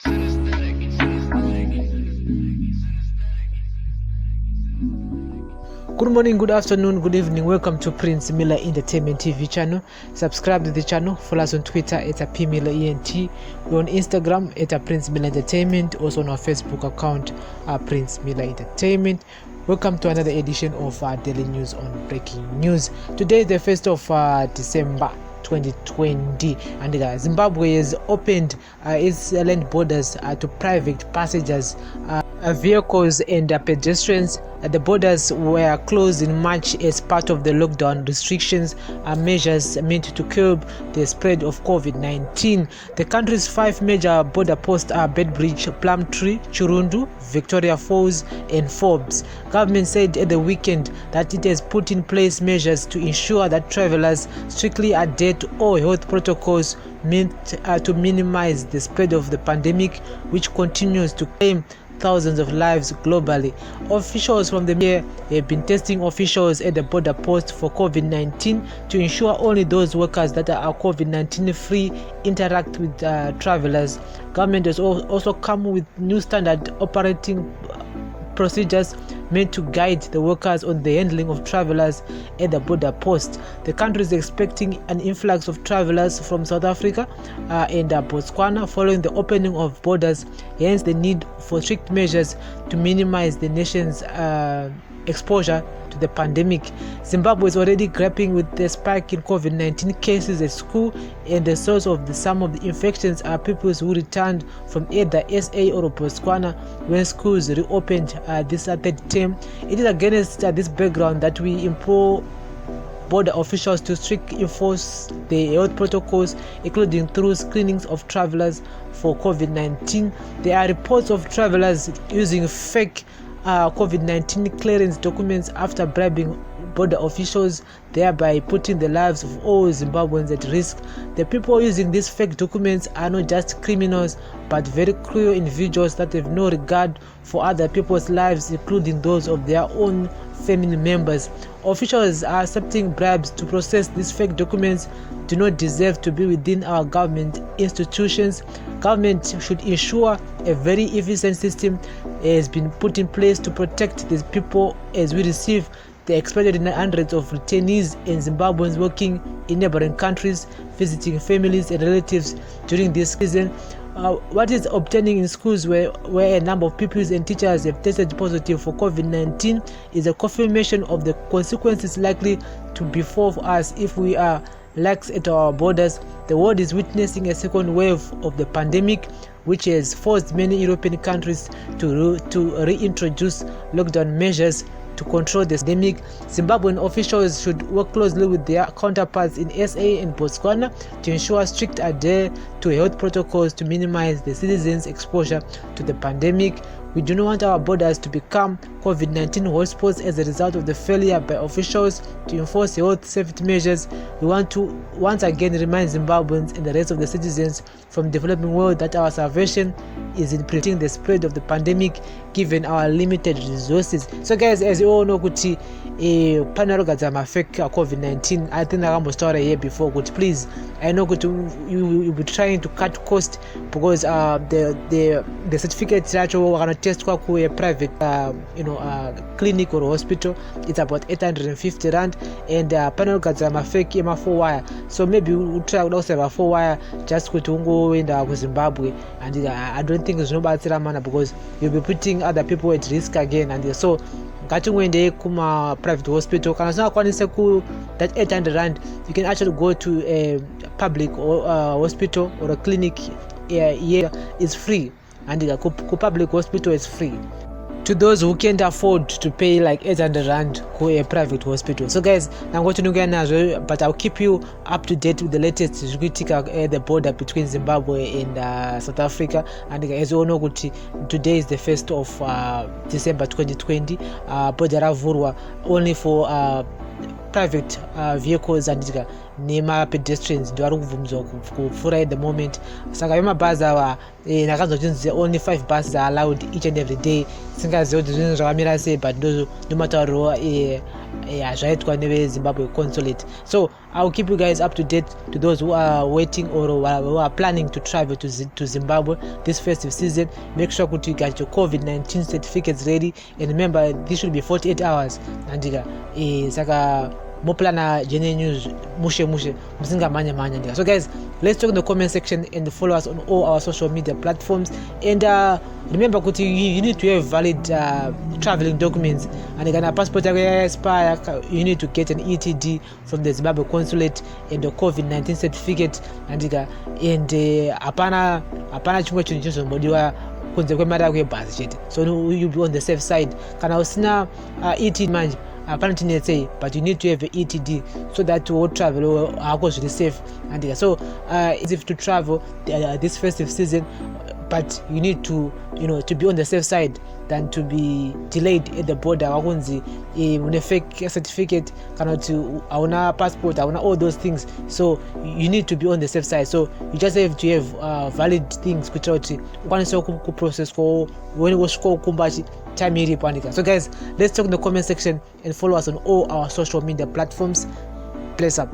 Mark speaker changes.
Speaker 1: Good morning, good afternoon, good evening. Welcome to Prince Miller Entertainment TV channel. Subscribe to the channel. Follow us on Twitter at @PMillerENT. We're on Instagram at Prince Miller Entertainment. Also on our Facebook account, Prince Miller Entertainment. Welcome to another edition of our daily news on breaking news. Today is the 1st of December 2020, and Zimbabwe has opened its land borders to private passengers, vehicles and pedestrians. The borders were closed in March as part of the lockdown restrictions measures meant to curb the spread of COVID-19. The country's 5 major border posts are Bedbridge, Plumtree, Chirundu, Victoria Falls and Forbes. Government said at the weekend that it has put in place measures to ensure that travelers strictly adhere to all health protocols meant to minimize the spread of the pandemic, which continues to claim thousands of lives globally. Officials from the mayor have been testing officials at the border post for COVID-19 to ensure only those workers that are COVID-19 free interact with travelers. Government has also come with new standard operating procedures meant to guide the workers on the handling of travelers at the border post. The country is expecting an influx of travelers from South Africa and Botswana following the opening of borders, hence the need for strict measures to minimize the nation's exposure to the pandemic. Zimbabwe is already grappling with the spike in COVID-19 cases at school, and the source of some of the infections are pupils who returned from either SA or Botswana when schools reopened this third term. It is against this background that we implore border officials to strictly enforce the health protocols, including through screenings of travelers for COVID-19. There are reports of travelers using fake COVID-19 clearance documents after bribing border officials, thereby putting the lives of all Zimbabweans at risk. The people using these fake documents are not just criminals, but very cruel individuals that have no regard for other people's lives, including those of their own family members. Officials are accepting bribes to process these fake documents do not deserve to be within our government institutions. Government should ensure a very efficient system has been put in place to protect these people as we receive the expected hundreds of returnees and Zimbabweans working in neighboring countries, visiting families and relatives during this season. What is obtaining in schools where a number of pupils and teachers have tested positive for COVID-19 is a confirmation of the consequences likely to befall us if we are lax at our borders. The world is witnessing a second wave of the pandemic, which has forced many European countries to reintroduce lockdown measures to control the pandemic. Zimbabwean officials should work closely with their counterparts in SA and Botswana to ensure strict adherence to health protocols to minimize the citizens' exposure to the pandemic. We do not want our borders to become COVID-19 hotspots as a result of the failure by officials to enforce health safety measures. We want to once again remind Zimbabweans and the rest of the citizens from the developing world that our salvation is in preventing the spread of the pandemic given our limited resources. So guys, as you all know, kuti panarogadzama fake COVID-19, I think I here before, but please, I know you will be trying to cut cost because the certificate that we're gonna test kwa a private clinic or hospital, it's about 850 rand, and panarogadzama fake ema 4 wire. So maybe we'll try also have a 4 wire just go in Zimbabwe, and I don't think it's no bad mana because you'll be putting other people at risk again. And so ngatingwende kuma private hospital kana usingakwanise ku that 800 rand, you can actually go to a public hospital or a clinic. Here is free, and ku public hospital is free to those who can't afford to pay like 800 rand to a private hospital. So guys, I'm going to know, but I'll keep you up to date with the latest at the border between Zimbabwe and South Africa. And as you all know, today is the 1st of December 2020. Border Vurwa only for private vehicles and nemapedestrians ndio vari kubvumizwa kupfuura at the moment. Saka vemabhazi ava ndakanzwa kuti only 5 buses are allowed each and every day. Singazivi kuti zvinhu zvakamira sei, but ndomatauriro zvaitwa nevezimbabwe consulate. So I'll keep you guys up to date, to those who are waiting or who are planning to travel to Zimbabwe this festive season. Make sure that you get your COVID-19 certificates ready, and remember this should be 48 hours. Nandika saka moplana jene news mushe musinga manya ndika. So guys, let's talk in the comment section and follow us on all our social media platforms. And remember that you need to have valid traveling documents, and again, a passport expire, you need to get an ETD from the Zimbabwe consulate and the COVID-19 certificate. And apana chimwe chinhu chizombodiwa kunze kwemari yako yebhazi chete. So you'll be on the safe side. Kana usina ETD manje apparently let's say, but you need to have an ETD so that you will travel goes really safe. And so it's if to travel this festive season, but you need to to be on the safe side than to be delayed at the border. Wakunzi une fake certificate, cannot to auna passport, auna all those things. So you need to be on the safe side. So you just have to have valid things kuchoti ukwanisa ku process ko when was ko kumbachi time iri panika. So guys, let's talk in the comment section and follow us on all our social media platforms. Bless up.